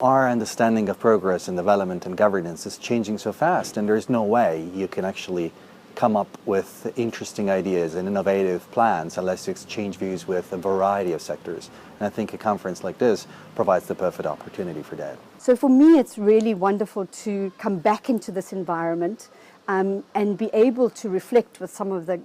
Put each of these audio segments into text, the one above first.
Our understanding of progress and development and governance is changing so fast, and there's no way you can actually come up with interesting ideas and innovative plans unless you exchange views with a variety of sectors. And I think a conference like this provides the perfect opportunity for that. So for me, it's really wonderful to come back into this environment and be able to reflect with some of the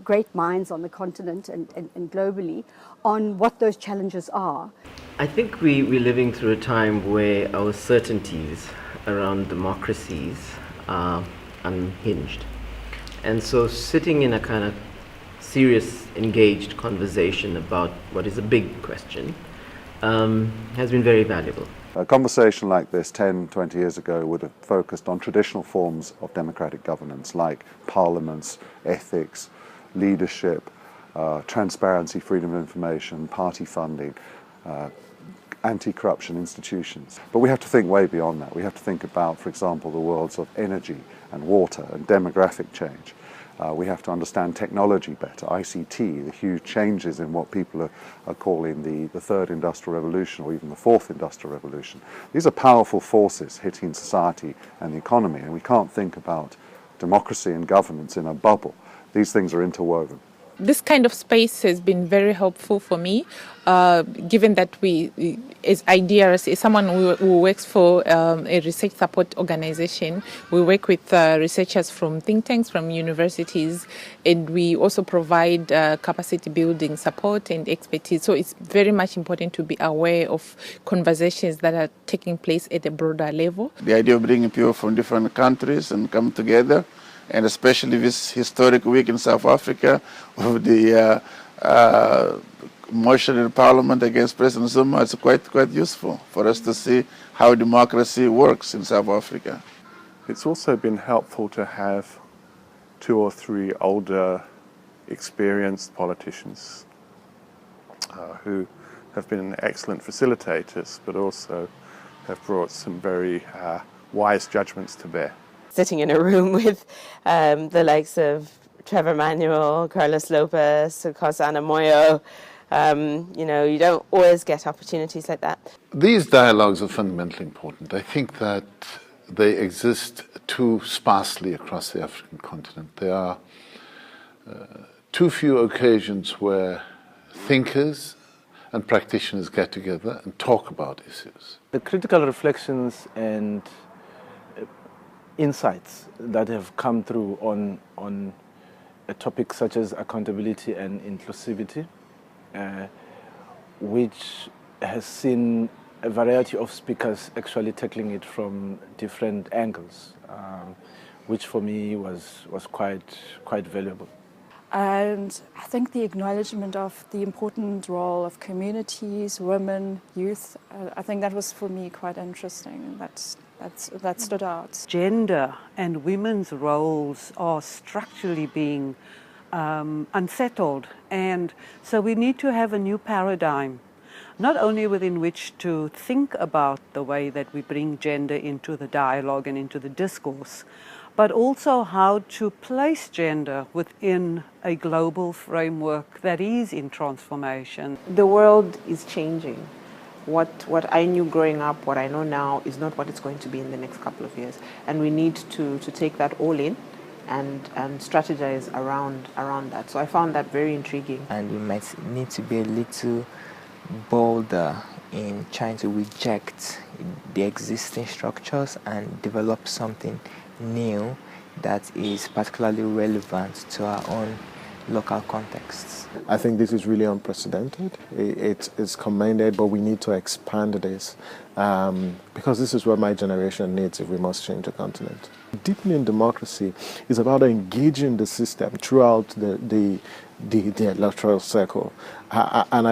great minds on the continent and globally on what those challenges are. I think we're living through a time where our certainties around democracies are unhinged. And so sitting in a kind of serious, engaged conversation about what is a big question has been very valuable. A conversation like this 10, 20 years ago would have focused on traditional forms of democratic governance like parliaments, ethics, leadership, transparency, freedom of information, party funding, anti-corruption institutions. But we have to think way beyond that. We have to think about, for example, the worlds of energy and water and demographic change. We have to understand technology better, ICT, the huge changes in what people are calling the third industrial revolution or even the fourth industrial revolution. These are powerful forces hitting society and the economy, and we can't think about democracy and governance in a bubble. These things are interwoven. This kind of space has been very helpful for me, given that as IDRS, as someone who works for a research support organization, we work with researchers from think tanks, from universities, and we also provide capacity building support and expertise. So it's very much important to be aware of conversations that are taking place at a broader level. The idea of bringing people from different countries and come together, and especially this historic week in South Africa with the motion in Parliament against President Zuma, it's quite useful for us to see how democracy works in South Africa. It's also been helpful to have 2 or 3 older, experienced politicians who have been excellent facilitators, but also have brought some very wise judgments to bear. Sitting in a room with the likes of Trevor Manuel, Carlos Lopez, Kosana Moyo, you don't always get opportunities like that. These dialogues are fundamentally important. I think that they exist too sparsely across the African continent. There are too few occasions where thinkers and practitioners get together and talk about issues. The critical reflections and insights that have come through on a topic such as accountability and inclusivity, which has seen a variety of speakers actually tackling it from different angles, which for me was quite valuable. And I think the acknowledgement of the important role of communities, women, youth, I think that was for me quite interesting. That stood out. Gender and women's roles are structurally being unsettled, and so we need to have a new paradigm, not only within which to think about the way that we bring gender into the dialogue and into the discourse, but also how to place gender within a global framework that is in transformation. The world is changing. What I knew growing up, what I know now, is not what it's going to be in the next couple of years. And we need to take that all in and strategize around that. So I found that very intriguing. And we might need to be a little bolder in trying to reject the existing structures and develop something new that is particularly relevant to our own local contexts. I think this is really unprecedented. It's commended, but we need to expand this because this is what my generation needs if we must change the continent. Deepening democracy is about engaging the system throughout the electoral cycle, and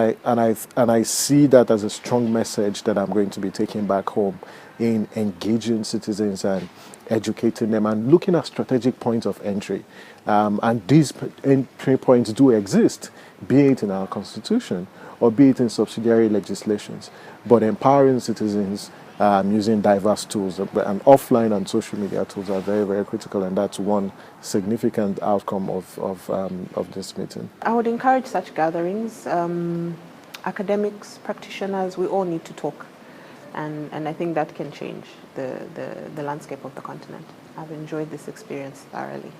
I see that as a strong message that I'm going to be taking back home in engaging citizens and educating them and looking at strategic points of entry. And these entry points do exist, be it in our constitution or be it in subsidiary legislations, but empowering citizens using diverse tools and offline and social media tools are very, very critical, and that's one significant outcome of this meeting. I would encourage such gatherings. Academics, practitioners, we all need to talk. And I think that can change the landscape of the continent. I've enjoyed this experience thoroughly.